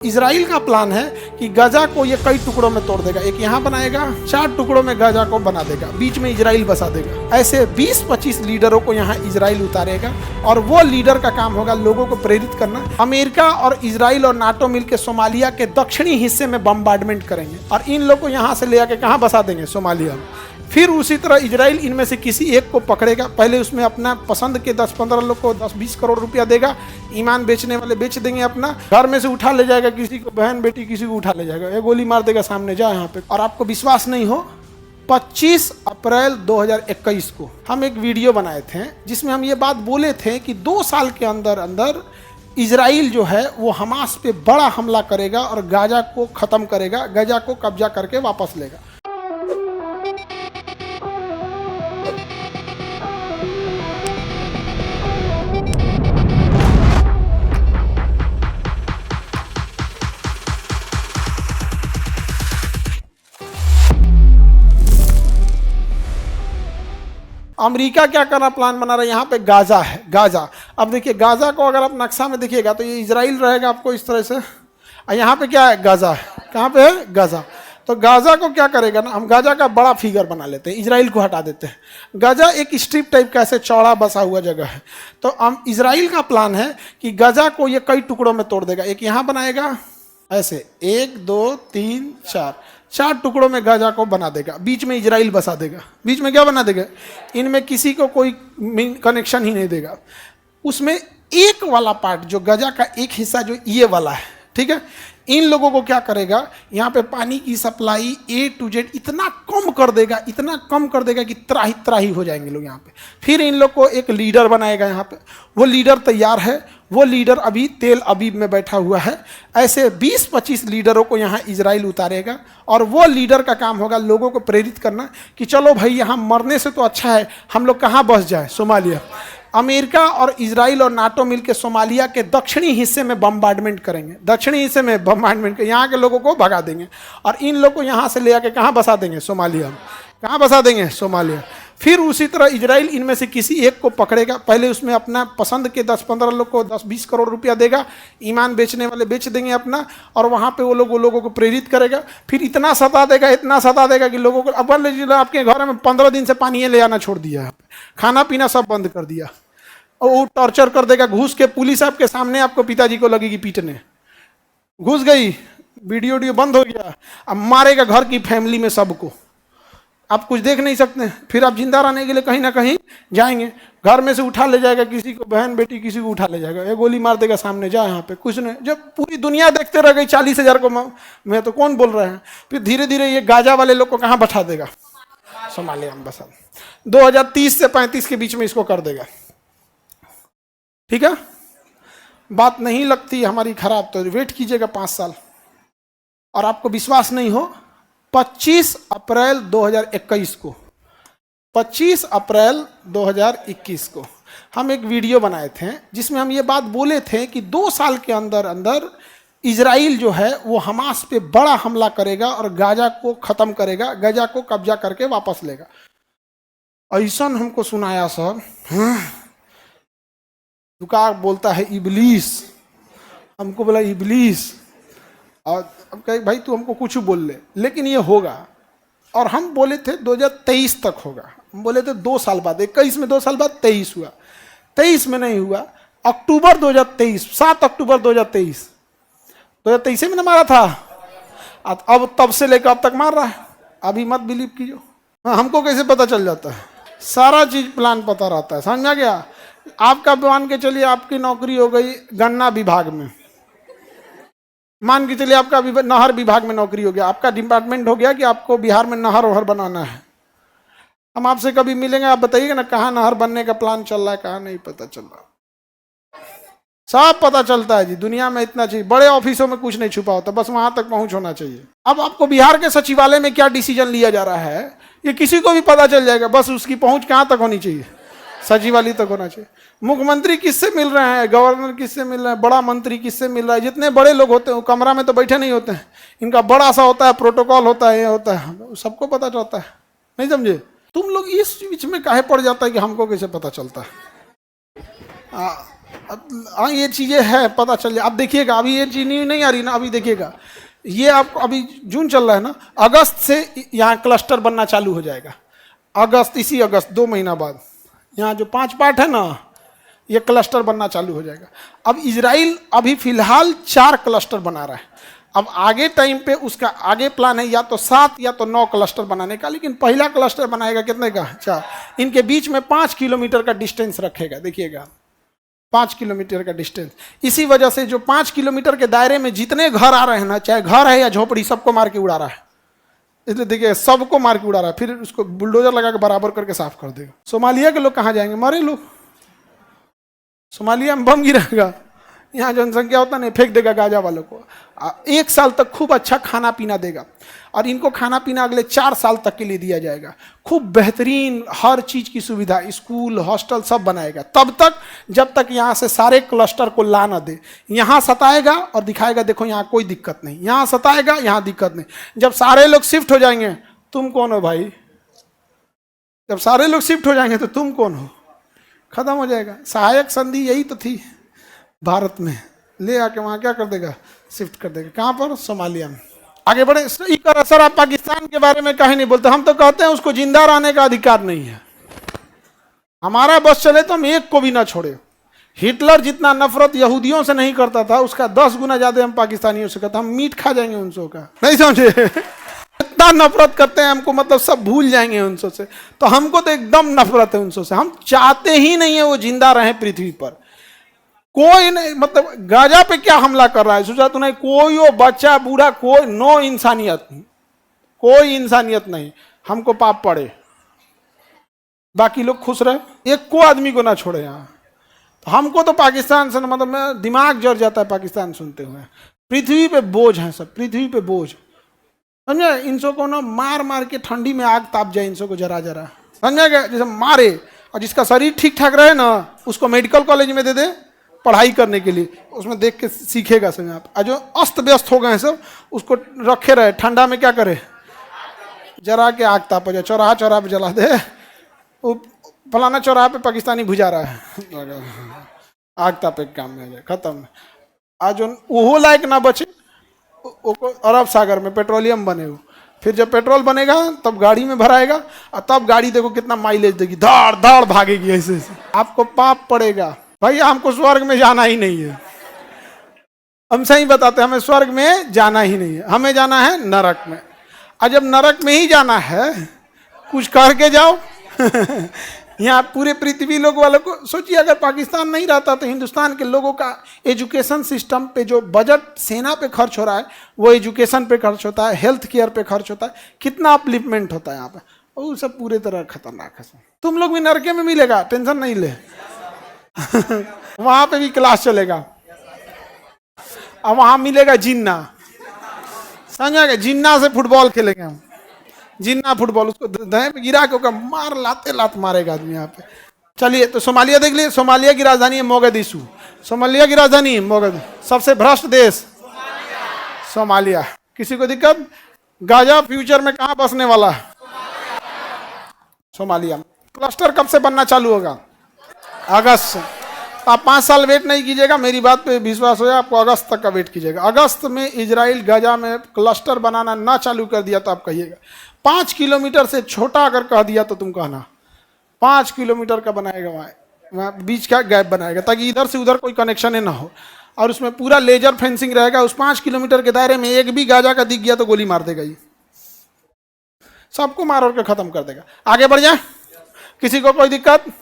Israel का plan है कि गाजा को ये कई टुकड़ों में तोड़ देगा। एक यहाँ बनाएगा, 4 टुकड़ों में गाजा को बना देगा, बीच में इजराइल बसा देगा। ऐसे 20-25 लीडरों को यहाँ इजराइल उतारेगा और वो लीडर का काम होगा लोगों को प्रेरित करना। अमेरिका और इजराइल और नाटो मिलकर सोमालिया के दक्षिणी हिस्से में बम्बार्डमेंट करेंगे और इन लोग को यहाँ से ले आके कहाँ बसा देंगे, सोमालिया में। फिर उसी तरह इजराइल इनमें से किसी एक को पकड़ेगा, पहले उसमें अपना पसंद के 10-15 लोग को 10-20 करोड़ रुपया देगा, ईमान बेचने वाले बेच देंगे, अपना घर में से उठा ले जाएगा, किसी को बहन बेटी किसी को उठा ले जाएगा, ये गोली मार देगा सामने, जा यहाँ पे। और आपको विश्वास नहीं हो, 25 अप्रैल 2021 को हम एक वीडियो बनाए थे जिसमें हम ये बात बोले थे कि 2 साल के अंदर अंदर इजराइल जो है वो हमास पे बड़ा हमला करेगा और गाजा को ख़त्म करेगा, गाजा को कब्जा करके वापस लेगा। अमेरिका क्या करना प्लान बना रहा है, यहाँ पे गाजा है, गाजा। अब देखिए गाजा को अगर आप नक्शा में देखिएगा तो ये इजराइल रहेगा आपको इस तरह से, और यहाँ पे क्या है, गाजा है। कहाँ पे है, गाजा। तो गाजा को क्या करेगा ना, हम गाजा का बड़ा फिगर बना लेते हैं, इजराइल को हटा देते हैं। गाजा एक स्ट्रिप टाइप का ऐसे चौड़ा बसा हुआ जगह है। तो हम इजराइल का प्लान है कि गाजा को ये कई टुकड़ों में तोड़ देगा। एक यहाँ बनाएगा ऐसे, 1 2 3 4 टुकड़ों में गाजा को बना देगा, बीच में इजराइल बसा देगा। बीच में क्या बना देगा, इनमें किसी को कोई कनेक्शन ही नहीं देगा। उसमें एक वाला पार्ट जो गाजा का एक हिस्सा जो ये वाला है, ठीक है, इन लोगों को क्या करेगा, यहाँ पे पानी की सप्लाई A to Z इतना कम कर देगा, इतना कम कर देगा कि त्राही त्राही हो जाएंगे लोग यहाँ पे। फिर इन लोग को एक लीडर बनाएगा यहाँ पे, वो लीडर तैयार है, वो लीडर अभी तेल अबीब में बैठा हुआ है। ऐसे 20-25 लीडरों को यहाँ इजराइल उतारेगा और वो लीडर का काम होगा लोगों को प्रेरित करना कि चलो भाई यहाँ मरने से तो अच्छा है हम लोग कहाँ बस जाए, सोमालिया। अमेरिका और इजराइल और नाटो मिलकर सोमालिया के दक्षिणी हिस्से में बम्बार्डमेंट करेंगे, दक्षिणी हिस्से में बम्बार्डमेंट कर यहाँ के लोगों को भगा देंगे और इन लोग को यहाँ से ले आके कहाँ बसा देंगे, सोमालिया में। कहाँ बसा देंगे, सोमालिया। फिर उसी तरह इजराइल इनमें से किसी एक को पकड़ेगा, पहले उसमें अपना पसंद के 10-15 लोग को 10-20 करोड़ रुपया देगा, ईमान बेचने वाले बेच देंगे अपना, और वहाँ पे वो लोगों को प्रेरित करेगा। फिर इतना सता देगा, इतना सता देगा कि लोगों को, अब आपके घर में 15 दिन से पानी ले आना छोड़ दिया, खाना पीना सब बंद कर दिया, और वो टॉर्चर कर देगा घुस के। पुलिस आपके सामने आपको पिताजी को लगेगी पीटने, घुस गई, वीडियो बंद हो गया, अब मारेगा घर की फैमिली में सबको, आप कुछ देख नहीं सकते। फिर आप जिंदा रहने के लिए कहीं ना कहीं जाएंगे, घर में से उठा ले जाएगा, किसी को बहन बेटी किसी को उठा ले जाएगा, ये गोली मार देगा सामने, जा यहाँ पे, कुछ नहीं। जब पूरी दुनिया देखते रह गई 40,000 को मैं तो कौन बोल रहे हैं, फिर धीरे धीरे ये गाजा वाले लोग को कहाँ बैठा देगा, सोमालिया में बसा। 2030 से 35 के बीच में इसको कर देगा, ठीक है। बात नहीं लगती हमारी खराब तो वेट कीजिएगा 5 साल। और आपको विश्वास नहीं हो, 25 अप्रैल 2021 को, 25 अप्रैल 2021 को हम एक वीडियो बनाए थे जिसमें हम ये बात बोले थे कि 2 साल के अंदर अंदर इजराइल जो है वो हमास पे बड़ा हमला करेगा और गाजा को ख़त्म करेगा, गाजा को कब्जा करके वापस लेगा। ऐसा हमको सुनाया सर, दुकान बोलता है इबलीस, हमको बोला इबलीस, और अब कहे भाई तू हमको कुछ बोल ले, लेकिन ये होगा। और हम बोले थे 2023 तक होगा, हम बोले थे 2 साल बाद, 21 में 2 साल बाद 23 हुआ, 23 में नहीं हुआ, अक्टूबर 2023, 7 अक्टूबर 2023 में ना मारा था, अब तब से लेकर अब तक मार रहा है। अभी मत बिलीव कीजिए, हमको कैसे पता चल जाता है, सारा चीज प्लान पता रहता है, समझ आ गया। आपका मान के चलिए आपकी नौकरी हो गई गन्ना विभाग में, मान के चलिए आपका नहर विभाग में नौकरी हो गया, आपका डिपार्टमेंट हो गया कि आपको बिहार में नहर वहर बनाना है। हम आपसे कभी मिलेंगे, आप बताइएगा ना कहाँ नहर बनने का प्लान चल रहा है, कहाँ नहीं पता चल रहा, सब पता चलता है जी। दुनिया में इतना चाहिए, बड़े ऑफिसों में कुछ नहीं छुपा होता, बस वहां तक पहुंच होना चाहिए। अब आपको बिहार के सचिवालय में क्या डिसीजन लिया जा रहा है ये किसी को भी पता चल जाएगा, बस उसकी पहुंच कहाँ तक होनी चाहिए, सचिवालय तक होना चाहिए। मुख्यमंत्री किससे मिल रहे हैं, गवर्नर किससे मिल रहे हैं, बड़ा मंत्री किससे मिल रहा है, जितने बड़े लोग होते हैं वो कमरा में तो बैठे नहीं होते हैं, इनका बड़ा सा होता है, प्रोटोकॉल होता है, ये होता है, सबको पता चलता है, नहीं समझे। तुम लोग इस बीच में काहे पड़ जाता है कि हमको कैसे पता चलता है। हाँ ये चीज़ें हैं, पता चल जाए। अब देखिएगा, अभी ये चीज़ नहीं आ रही ना, अभी देखिएगा ये आपको, अभी जून चल रहा है ना, अगस्त से यहाँ क्लस्टर बनना चालू हो जाएगा। अगस्त, इसी अगस्त 2 महीना बाद यहाँ जो 5 पार्ट है ना, ये क्लस्टर बनना चालू हो जाएगा। अब इजराइल अभी फिलहाल 4 क्लस्टर बना रहा है। अब आगे टाइम पे उसका आगे प्लान है या तो 7 या तो 9 क्लस्टर बनाने का, लेकिन पहला क्लस्टर बनाएगा कितने का? 4। इनके बीच में 5 किलोमीटर का डिस्टेंस रखेगा, देखिएगा 5 किलोमीटर का डिस्टेंस। इसी वजह से जो 5 किलोमीटर के दायरे में जितने घर आ रहे हैं ना, चाहे घर है या झोपड़ी, सबको मार के उड़ा रहा है। इसलिए देखिए सबको मार के उड़ा रहा है, फिर उसको बुलडोजर लगा के बराबर करके साफ कर देगा। सोमालिया के लोग कहाँ जाएंगे? मरे लोग। सोमालिया में बम गिरेगा, यहाँ जनसंख्या होता नहीं, फेंक देगा गाजा वालों को। 1 साल तक खूब अच्छा खाना पीना देगा, और इनको खाना पीना अगले 4 साल तक के लिए दिया जाएगा। खूब बेहतरीन हर चीज की सुविधा, स्कूल हॉस्टल सब बनाएगा, तब तक जब तक यहाँ से सारे क्लस्टर को ला ना दे। यहाँ सताएगा और दिखाएगा देखो यहाँ कोई दिक्कत नहीं, यहाँ सताएगा, यहाँ दिक्कत नहीं। जब सारे लोग शिफ्ट हो जाएंगे, तुम कौन हो भाई? जब सारे लोग शिफ्ट हो जाएंगे तो तुम कौन हो? खत्म हो जाएगा। सहायक संधि यही तो थी भारत में, ले आके वहां क्या कर देगा? शिफ्ट कर देगा। कहां पर? सोमालिया में। आगे बढ़े। सर आप पाकिस्तान के बारे में कहीं नहीं बोलते। हम तो कहते हैं उसको जिंदा रहने का अधिकार नहीं है। हमारा बस चले तो हम एक को भी ना छोड़े। हिटलर जितना नफरत यहूदियों से नहीं करता था, उसका 10 गुना ज्यादा हम पाकिस्तानियों से करते। हम मीट खा जाएंगे उनसों का, नहीं समझे? इतना नफरत करते हैं हमको, मतलब सब भूल जाएंगे उनसों से। तो हमको तो एकदम नफरत है उनसों से। हम चाहते ही नहीं है वो जिंदा रहे पृथ्वी पर। कोई नहीं, मतलब गाजा पे क्या हमला कर रहा है सोचा तूने? कोई हो बच्चा बूढ़ा, कोई, नो इंसानियत, कोई इंसानियत नहीं। हमको पाप पड़े, बाकी लोग खुश रहे, एक को आदमी को ना छोड़े यहाँ। तो हमको तो पाकिस्तान से मतलब मैं दिमाग जड़ जाता है पाकिस्तान सुनते हुए। पृथ्वी पे बोझ है सब, पृथ्वी पे बोझ, समझे? इनसों को ना मार मार के ठंडी में आग ताप जाए इनसों को जरा जरा, समझा गया? जैसे मारे, और जिसका शरीर ठीक ठाक रहे ना, उसको मेडिकल कॉलेज में दे दे पढ़ाई करने के लिए, उसमें देख के सीखेगा समझ आप। और जो अस्त व्यस्त हो गए हैं सब, उसको रखे रहे ठंडा में, क्या करे? जरा के आग ताप हो जाए। चौराहा चौराहा पे जला दे, वो फलाना चौराहा पे पाकिस्तानी भुजा रहा है, आग तापे के काम में आ जाए, खत्म। आज वो लायक ना बचे, अरब सागर में पेट्रोलियम बने हो, फिर जब पेट्रोल बनेगा तब गाड़ी में भराएगा, और तब गाड़ी देखो कितना माइलेज देगी, धाड़ धाड़ भागेगी ऐसे ऐसे। आपको पाप पड़ेगा भैया। हमको स्वर्ग में जाना ही नहीं है, हम सही बताते हैं, हमें स्वर्ग में जाना ही नहीं है, हमें जाना है नरक में। और जब नरक में ही जाना है, कुछ करके जाओ। यहाँ पूरे पृथ्वी लोग वालों को सोचिए, अगर पाकिस्तान नहीं रहता तो हिंदुस्तान के लोगों का एजुकेशन सिस्टम पे जो बजट सेना पे खर्च हो रहा है, वो एजुकेशन पे खर्च होता है, हेल्थ केयर पे खर्च होता है, कितना अपलिफ्टमेंट होता है यहाँ पे, और सब पूरे तरह खतरनाक है। तुम लोग भी नरके में मिलेगा, टेंशन नहीं ले। वहां पे भी क्लास चलेगा, अब वहां मिलेगा जिन्ना, समझा गया? जिन्ना से फुटबॉल खेलेंगे हम, जिन्ना फुटबॉल। उसको दहे पे गिरा के मार, लाते लात मारेगा आदमी यहाँ पे। चलिए, तो सोमालिया देख लिए। सोमालिया की राजधानी है मोगादिशु। सोमालिया की राजधानी मोगादिशु। सबसे भ्रष्ट देश सोमालिया। किसी को दिक्कत? गाजा फ्यूचर में कहाँ बसने वाला है? सोमालिया। क्लस्टर कब से बनना चालू होगा? अगस्त से। आप 5 साल वेट नहीं कीजिएगा, मेरी बात पे विश्वास हो जाए, आपको अगस्त तक का वेट कीजिएगा। अगस्त में इजराइल गाजा में क्लस्टर बनाना ना चालू कर दिया तो आप कहिएगा। 5 किलोमीटर से छोटा अगर कह दिया तो तुम कहना 5 किलोमीटर का बनाएगा, वहाँ बीच का गैप बनाएगा, ताकि इधर से उधर कोई कनेक्शन ही ना हो। और उसमें पूरा लेजर फेंसिंग रहेगा। उस 5 किलोमीटर के दायरे में एक भी गाजा का दिख गया तो गोली मार देगा, ये सबको मार और के खत्म कर देगा। आगे बढ़ जाए, किसी को कोई दिक्कत?